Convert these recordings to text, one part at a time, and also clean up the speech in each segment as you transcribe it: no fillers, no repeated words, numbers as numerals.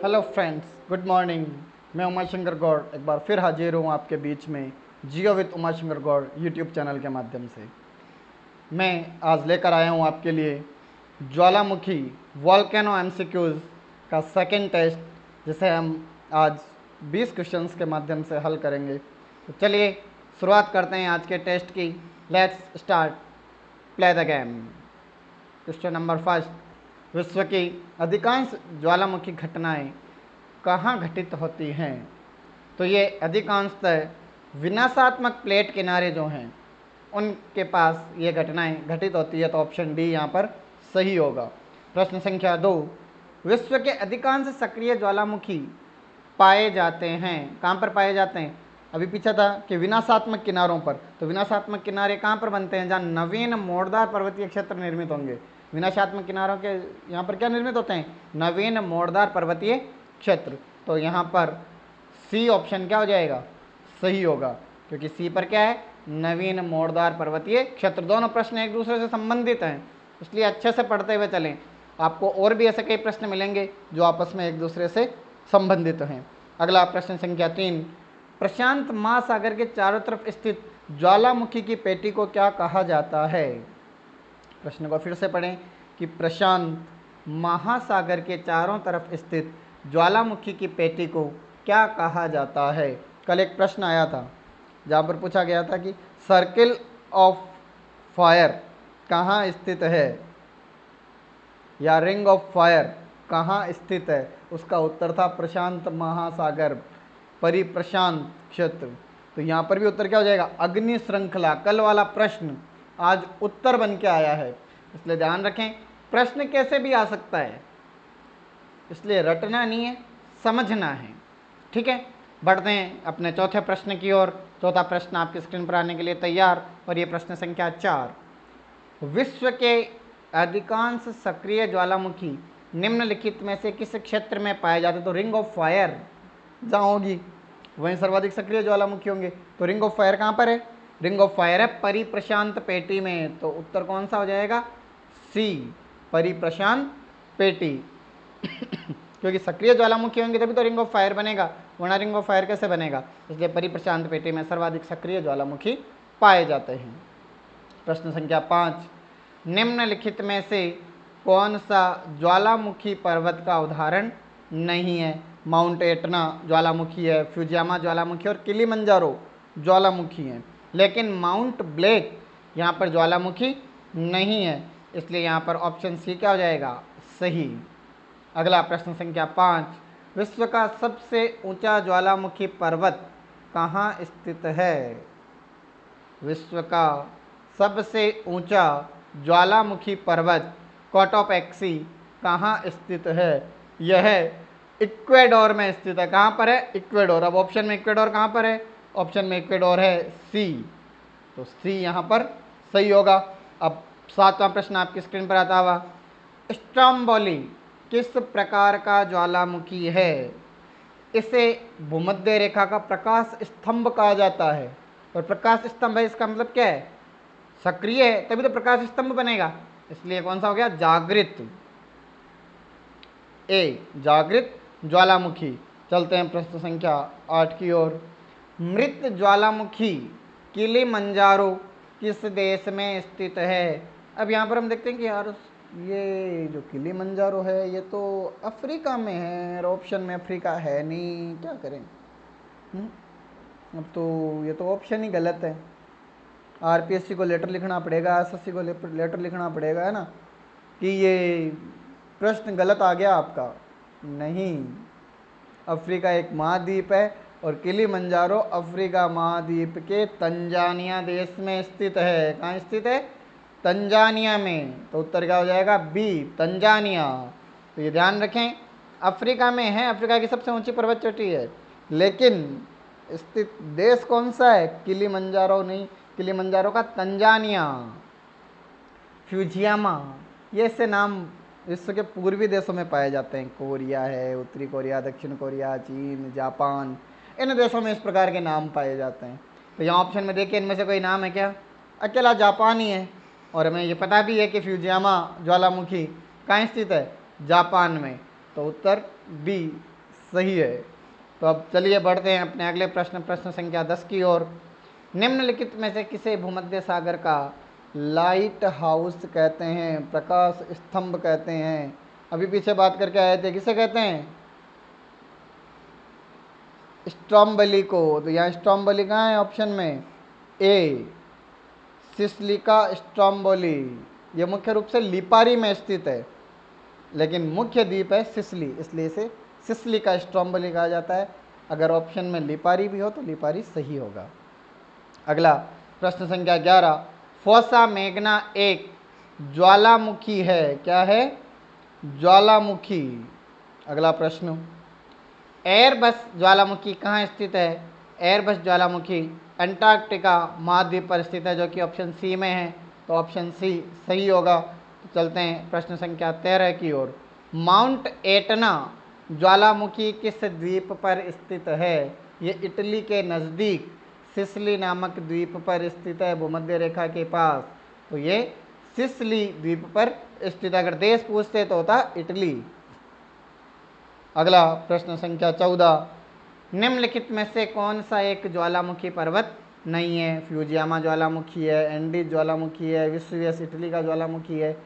Hello friends, good morning. मैं उमा शंकर गौड़ एक बार फिर हाजिर हूँ आपके बीच में जियो with Uma Shankar Gaur YouTube channel के माध्यम से। मैं आज लेकर आया हूँ आपके लिए ज्वालामुखी वॉल्केनो एमसीक्यूज़ का सेकंड टेस्ट, जिसे हम आज 20 क्वेश्चंस के माध्यम से हल करेंगे। तो चलिए शुरुआत करते हैं आज के टेस्ट की। Let's start, play the game. Question number first, विश्व की अधिकांश ज्वालामुखी घटनाएं कहाँ घटित होती हैं? तो ये अधिकांशतः विनाशात्मक प्लेट किनारे जो हैं उनके पास ये घटनाएं घटित होती है। तो ऑप्शन डी यहाँ पर सही होगा। प्रश्न संख्या 2, विश्व के अधिकांश सक्रिय ज्वालामुखी पाए जाते हैं। कहाँ पर पाए जाते हैं? अभी पीछा था कि विनाशात्मक किनारों पर, तो विनाशात्मक किनारे कहाँ पर बनते हैं? जहाँ नवीन मोड़दार पर्वतीय क्षेत्र निर्मित होंगे। विनाशात्मक किनारों के यहाँ पर क्या निर्मित होते हैं? नवीन मोड़दार पर्वतीय क्षेत्र। तो यहाँ पर सी ऑप्शन क्या हो जाएगा? सही होगा, क्योंकि सी पर क्या है? नवीन मोड़दार पर्वतीय क्षेत्र। दोनों प्रश्न एक दूसरे से संबंधित हैं, इसलिए अच्छे से पढ़ते हुए चलें। आपको और भी ऐसे कई प्रश्न मिलेंगे जो आपस में एक दूसरे से संबंधित हैं। अगला प्रश्न संख्या 3, प्रशांत महासागर के चारों तरफ स्थित ज्वालामुखी की पेटी को क्या कहा जाता है? प्रश्न को फिर से पढ़ें कि प्रशांत महासागर के चारों तरफ स्थित ज्वालामुखी की पेटी को क्या कहा जाता है? कल एक प्रश्न आया था जहाँ पर पूछा गया था कि सर्किल ऑफ फायर कहाँ स्थित है, या रिंग ऑफ फायर कहाँ स्थित है? उसका उत्तर था प्रशांत महासागर, परिप्रशांत क्षेत्र। तो यहाँ पर भी उत्तर क्या हो जाएगा? अग्नि श्रृंखला। कल वाला प्रश्न आज उत्तर बन के आया है, इसलिए ध्यान रखें प्रश्न कैसे भी आ सकता है, इसलिए रटना नहीं है, समझना है। ठीक है, बढ़ते हैं अपने चौथे प्रश्न की ओर। चौथा प्रश्न आपकी स्क्रीन पर आने के लिए तैयार, और ये प्रश्न संख्या 4, विश्व के अधिकांश सक्रिय ज्वालामुखी निम्नलिखित में से किस क्षेत्र में पाए जाते हैं? तो रिंग ऑफ फायर जहाँ होगी वहीं सर्वाधिक सक्रिय ज्वालामुखी होंगे। तो रिंग ऑफ फायर कहाँ पर है? रिंग ऑफ फायर है परिप्रशांत पेटी में। तो उत्तर कौन सा हो जाएगा? सी, परिप्रशांत पेटी। क्योंकि सक्रिय ज्वालामुखी होंगे तभी तो रिंग ऑफ फायर बनेगा, वरना रिंग ऑफ फायर कैसे बनेगा? इसलिए परिप्रशांत पेटी में सर्वाधिक सक्रिय ज्वालामुखी पाए जाते हैं। प्रश्न संख्या 5, निम्नलिखित में से कौन सा ज्वालामुखी पर्वत का उदाहरण नहीं है? माउंट एटना ज्वालामुखी है, फ्यूजियामा ज्वालामुखी और किलिमंजारो ज्वालामुखी है, लेकिन माउंट ब्लैक यहाँ पर ज्वालामुखी नहीं है, इसलिए यहाँ पर ऑप्शन सी क्या हो जाएगा? सही। अगला प्रश्न संख्या 5, विश्व का सबसे ऊंचा ज्वालामुखी पर्वत कहाँ स्थित है? विश्व का सबसे ऊंचा ज्वालामुखी पर्वत कोटोपैक्सी कहाँ स्थित है? यह इक्वेडोर में स्थित है। कहाँ पर है? इक्वेडोर। अब ऑप्शन में इक्वेडोर कहाँ पर है? ऑप्शन में इक्वेडोर है सी, तो सी यहाँ पर सही होगा। अब 7वां प्रश्न आपकी स्क्रीन पर आता हुआ, स्ट्रोम्बोली किस प्रकार का ज्वालामुखी है? इसे भूमध्य रेखा का प्रकाश स्तंभ कहा जाता है। और प्रकाश स्तंभ है, इसका मतलब क्या है? सक्रिय है, तभी तो प्रकाश स्तंभ बनेगा, इसलिए कौन सा हो गया? जागृत। ए, जागृत ज्वालामुखी। चलते हैं प्रश्न संख्या 8 की ओर। मृत ज्वालामुखी किलिमंजारो किस देश में स्थित है? अब यहाँ पर हम देखते हैं कि यार ये जो किलिमंजारो है ये तो अफ्रीका में है, और ऑप्शन में अफ्रीका है नहीं, क्या करें? अब तो ये तो ऑप्शन ही गलत है। आरपीएससी को लेटर लिखना पड़ेगा, एसएससी को लेटर लिखना पड़ेगा, है ना, कि ये प्रश्न गलत आ गया आपका। नहीं, अफ्रीका एक महाद्वीप है और किलिमंजारो अफ्रीका महाद्वीप के तंजानिया देश में स्थित है। कहाँ स्थित है? तंजानिया में। तो उत्तर क्या हो जाएगा? B, Tanzania. तो ये ध्यान रखें, अफ्रीका में है, अफ्रीका की सबसे ऊंची पर्वत चोटी है, लेकिन स्थित देश कौन सा है? किलिमंजारो नहीं, किलिमंजारो का तंजानिया। फ्यूजियामा, ये ऐसे नाम विश्व के पूर्वी देशों में पाए जाते हैं। कोरिया है, उत्तरी कोरिया, दक्षिण कोरिया, चीन, जापान, इन देशों में इस प्रकार के नाम पाए जाते हैं। तो यहाँ ऑप्शन में देखिए, इनमें से कोई नाम है क्या? अकेला जापान ही है, और हमें ये पता भी है कि फ्यूजियामा ज्वालामुखी कहाँ स्थित है? जापान में। तो उत्तर बी, सही है। तो अब चलिए बढ़ते हैं अपने अगले प्रश्न, प्रश्न संख्या 10 की ओर। निम्नलिखित में से किसे भूमध्य सागर का लाइट हाउस कहते हैं, प्रकाश स्तंभ कहते हैं? अभी पीछे बात करके आए थे, किसे कहते हैं? स्ट्रॉम्बली को। तो यहाँ स्ट्रॉम्बली कहाँ है ऑप्शन में? ए, सिसिलिका स्ट्रॉम्बोली। ये मुख्य रूप से लिपारी में स्थित है, लेकिन मुख्य द्वीप है सिसिली, इसलिए इसे सिसिलिका स्ट्रॉम्बोली कहा जाता है। अगर ऑप्शन में लिपारी भी हो तो लिपारी सही होगा। अगला प्रश्न संख्या 11, फोसा मैग्ना एक ज्वालामुखी है, क्या है? ज्वालामुखी। अगला प्रश्न, एयरबस ज्वालामुखी कहाँ स्थित है? एयरबस ज्वालामुखी अंटार्कटिका महाद्वीप पर स्थित है, जो कि ऑप्शन सी में है, तो ऑप्शन सी सही होगा। तो चलते हैं प्रश्न संख्या 13 की ओर। माउंट एटना ज्वालामुखी किस द्वीप पर स्थित है? ये इटली के नज़दीक सिसिली नामक द्वीप पर स्थित है, भूमध्य रेखा के पास। तो ये सिसिली द्वीप पर स्थित, अगर देश पूछते तो होता इटली। अगला प्रश्न संख्या 14, निम्नलिखित में से कौन सा एक ज्वालामुखी पर्वत नहीं है? फ्यूजियामा ज्वालामुखी है, एंडीज ज्वालामुखी है, विसुवियस इटली का ज्वालामुखी है,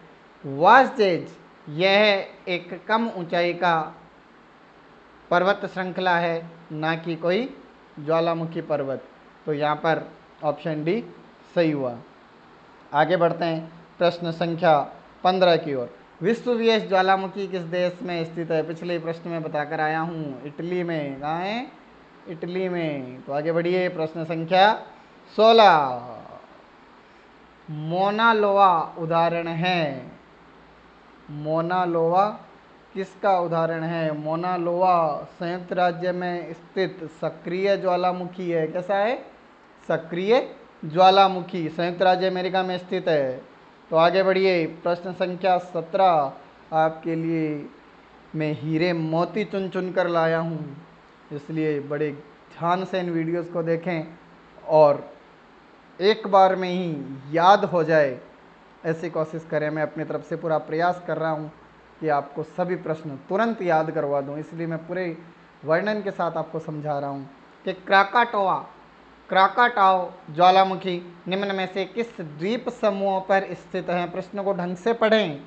वास्टेज यह एक कम ऊंचाई का पर्वत श्रृंखला है, ना कि कोई ज्वालामुखी पर्वत। तो यहाँ पर ऑप्शन डी सही हुआ। आगे बढ़ते हैं प्रश्न संख्या 15 की ओर। विसुवियस ज्वालामुखी किस देश में स्थित है? पिछले प्रश्न में बताकर आया हूँ, इटली में। कहाँ है? इटली में। तो आगे बढ़िए प्रश्न संख्या 16, मोना लोआ उदाहरण है। मोना लोआ किसका उदाहरण है? मोना लोआ संयुक्त राज्य में स्थित सक्रिय ज्वालामुखी है। कैसा है? सक्रिय ज्वालामुखी, संयुक्त राज्य अमेरिका में स्थित है। तो आगे बढ़िए प्रश्न संख्या 17 आपके लिए मैं हीरे मोती चुन चुन कर लाया हूँ, इसलिए बड़े ध्यान से इन वीडियोस को देखें और एक बार में ही याद हो जाए, ऐसी कोशिश करें। मैं अपनी तरफ से पूरा प्रयास कर रहा हूँ कि आपको सभी प्रश्न तुरंत याद करवा दूँ, इसलिए मैं पूरे वर्णन के साथ आपको समझा रहा हूँ कि क्राकाटाओ ज्वालामुखी निम्न में से किस द्वीप समूह पर स्थित है? प्रश्न को ढंग से पढ़ें,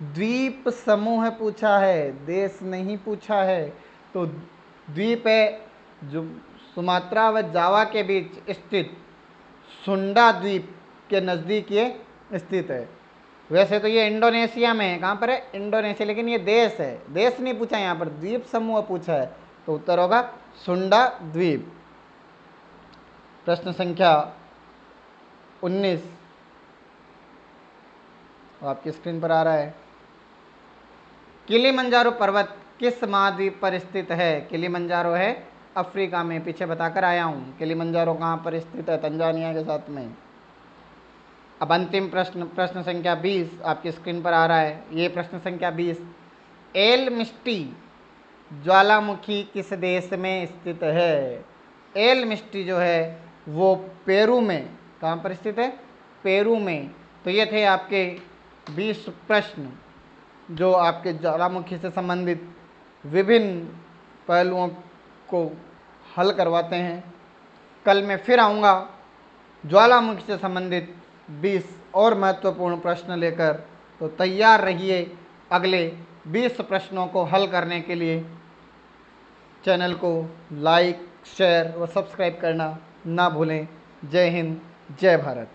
द्वीप समूह पूछा है, देश नहीं पूछा है। तो द्वीप है जो सुमात्रा व जावा के बीच स्थित सुंडा द्वीप के नज़दीक ये स्थित है। वैसे तो ये इंडोनेशिया में है। कहाँ पर है? इंडोनेशिया, लेकिन ये देश है, देश नहीं पूछा, यहाँ पर द्वीप समूह पूछा है, तो उत्तर होगा सुंडा द्वीप। प्रश्न संख्या 19 आपकी स्क्रीन पर आ रहा है। किलिमंजारो पर्वत किस महाद्वीप पर स्थित है? किलिमंजारो है अफ्रीका में, पीछे बताकर आया हूँ। किलिमंजारो कहाँ पर स्थित है? तंजानिया के साथ में। अब अंतिम प्रश्न, प्रश्न संख्या 20 आपकी स्क्रीन पर आ रहा है। ये प्रश्न संख्या 20, एल मिस्टी ज्वालामुखी किस देश में स्थित है? एल मिस्टी जो है वो पेरू में। कहाँ पर स्थित है? पेरू में। तो ये थे आपके 20 प्रश्न जो आपके ज्वालामुखी से संबंधित विभिन्न पहलुओं को हल करवाते हैं। कल मैं फिर आऊँगा ज्वालामुखी से संबंधित 20 और महत्वपूर्ण प्रश्न लेकर। तो तैयार रहिए अगले 20 प्रश्नों को हल करने के लिए। चैनल को लाइक, शेयर व सब्सक्राइब करना ना भूलें। जय हिंद, जय भारत।